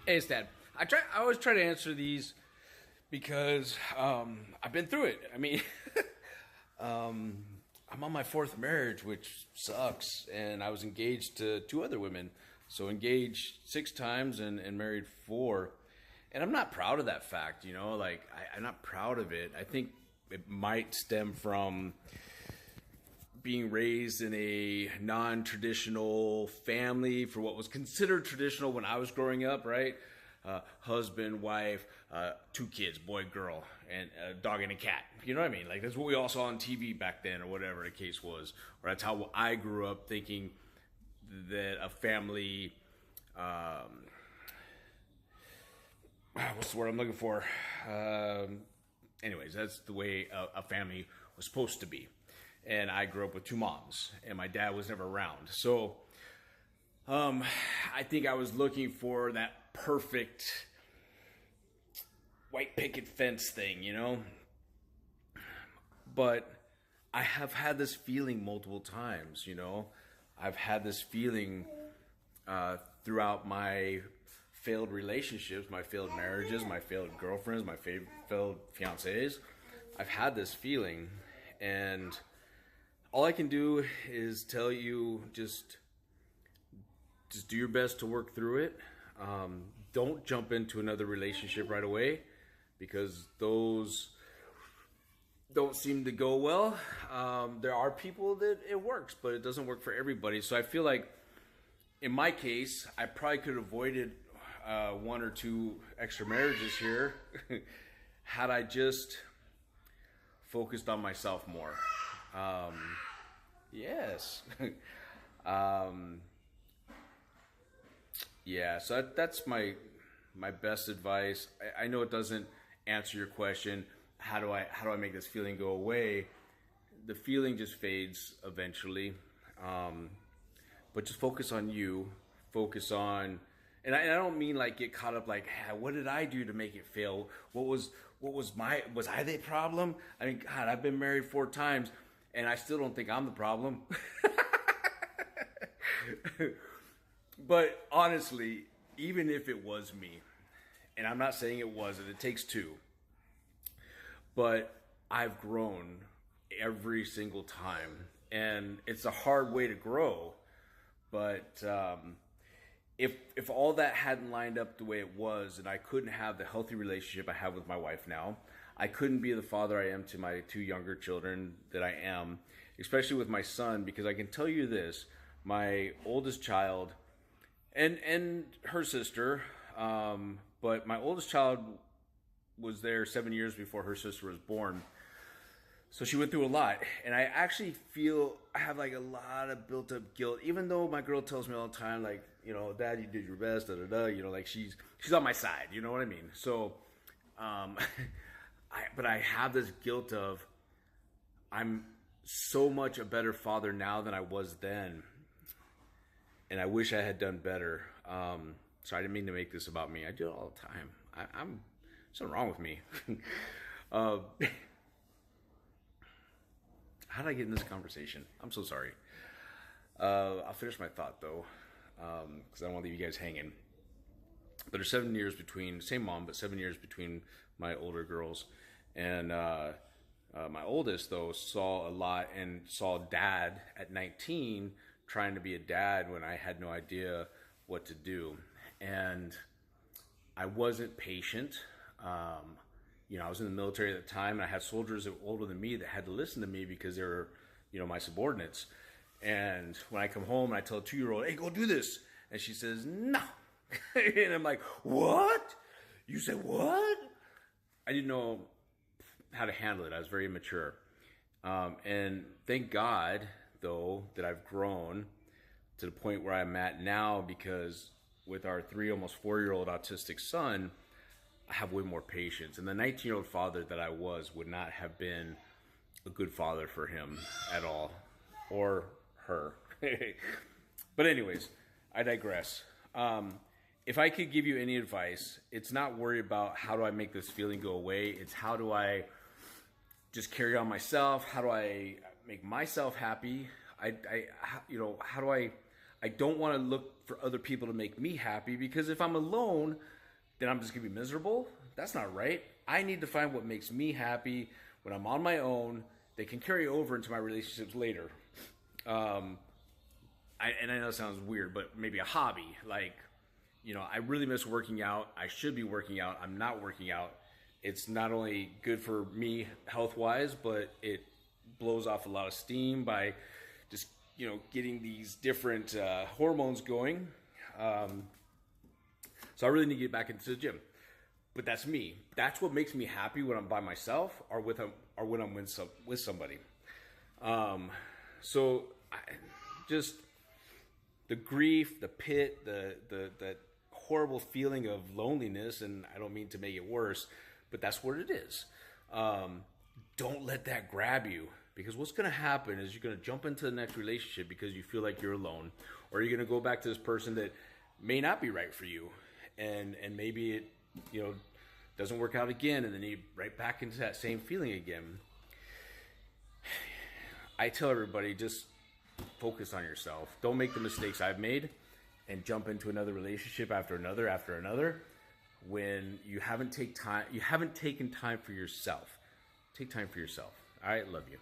Hey, Stan. I always try to answer these because I've been through it. I mean, I'm on my fourth marriage, which sucks, and I was engaged to two other women. So engaged six times and married four, and I'm not proud of that fact. I'm not proud of it. I think it might stem from being raised in a non-traditional family for what was considered traditional when I was growing up, right? Husband, wife, two kids, boy, girl, and a dog and a cat. You know what I mean? Like, that's what we all saw on TV back then, or whatever the case was. Or that's how I grew up thinking that a family, what's the word I'm looking for? Anyways, that's the way a family was supposed to be. And I grew up with two moms, and my dad was never around. So I think I was looking for that perfect white picket fence thing, you know? But I have had this feeling multiple times, you know? I've had this feeling throughout my failed relationships, my failed marriages, my failed girlfriends, my failed fiancés. I've had this feeling, and all I can do is tell you just do your best to work through it. Don't jump into another relationship right away, because those don't seem to go well. There are people that it works, but it doesn't work for everybody. So I feel like in my case, I probably could have avoided one or two extra marriages here had I just focused on myself more. Yes. Yeah, so that's my best advice. I know it doesn't answer your question. How do I make this feeling go away? The feeling just fades eventually. But just focus on you. Focus on, and I don't mean like get caught up like, hey, what did I do to make it fail? Was I the problem? I mean, God, I've been married 4 times and I still don't think I'm the problem. But honestly, even if it was me, and I'm not saying it wasn't, it takes two, but I've grown every single time, and it's a hard way to grow. But if all that hadn't lined up the way it was, and I couldn't have the healthy relationship I have with my wife now, I couldn't be the father I am to my 2 younger children that I am, especially with my son, because I can tell you this, my oldest child and her sister, but my oldest child was there 7 years before her sister was born. So she went through a lot, and I actually feel I have like a lot of built up guilt, even though my girl tells me all the time, like, you know, Dad, you did your best, da da da, you know, like she's on my side, you know what I mean? So, but I have this guilt of I'm so much a better father now than I was then, and I wish I had done better. So I didn't mean to make this about me. I do it all the time. I'm something wrong with me. How did I get in this conversation? I'm so sorry. I'll finish my thought though, because I don't want to leave you guys hanging. But there's 7 years between, same mom, but 7 years between my older girls. And my oldest though saw a lot and saw Dad at 19 trying to be a dad when I had no idea what to do. And I wasn't patient. You know, I was in the military at the time, and I had soldiers that were older than me that had to listen to me because they were, you know, my subordinates. And when I come home and I tell a 2-year-old, hey, go do this. And she says, no. And I'm like, what? You said what? I didn't know how to handle it. I was very immature. And thank God, though, that I've grown to the point where I'm at now, because with our 3, almost 4-year-old autistic son, I have way more patience. And the 19-year-old father that I was would not have been a good father for him at all, or her. But anyways, I digress. If I could give you any advice, it's not worry about how do I make this feeling go away. It's how do I just carry on myself? How do I make myself happy? How do I I don't want to look for other people to make me happy, because if I'm alone, then I'm just going to be miserable. That's not right. I need to find what makes me happy when I'm on my own. They can carry over into my relationships later. And I know it sounds weird, but maybe a hobby. Like, I really miss working out. I should be working out. I'm not working out. It's not only good for me health-wise, but it blows off a lot of steam by just, getting these different hormones going. So I really need to get back into the gym. But that's me. That's what makes me happy when I'm by myself or when I'm with somebody. So just the grief, the pit, that horrible feeling of loneliness, and I don't mean to make it worse, but that's what it is. Don't let that grab you, because what's going to happen is you're going to jump into the next relationship because you feel like you're alone, or you're going to go back to this person that may not be right for you, and maybe it doesn't work out again, and then you're right back into that same feeling again. I tell everybody, just focus on yourself. Don't make the mistakes I've made and jump into another relationship after another when you haven't taken time for yourself. Take time for yourself. All right, love you.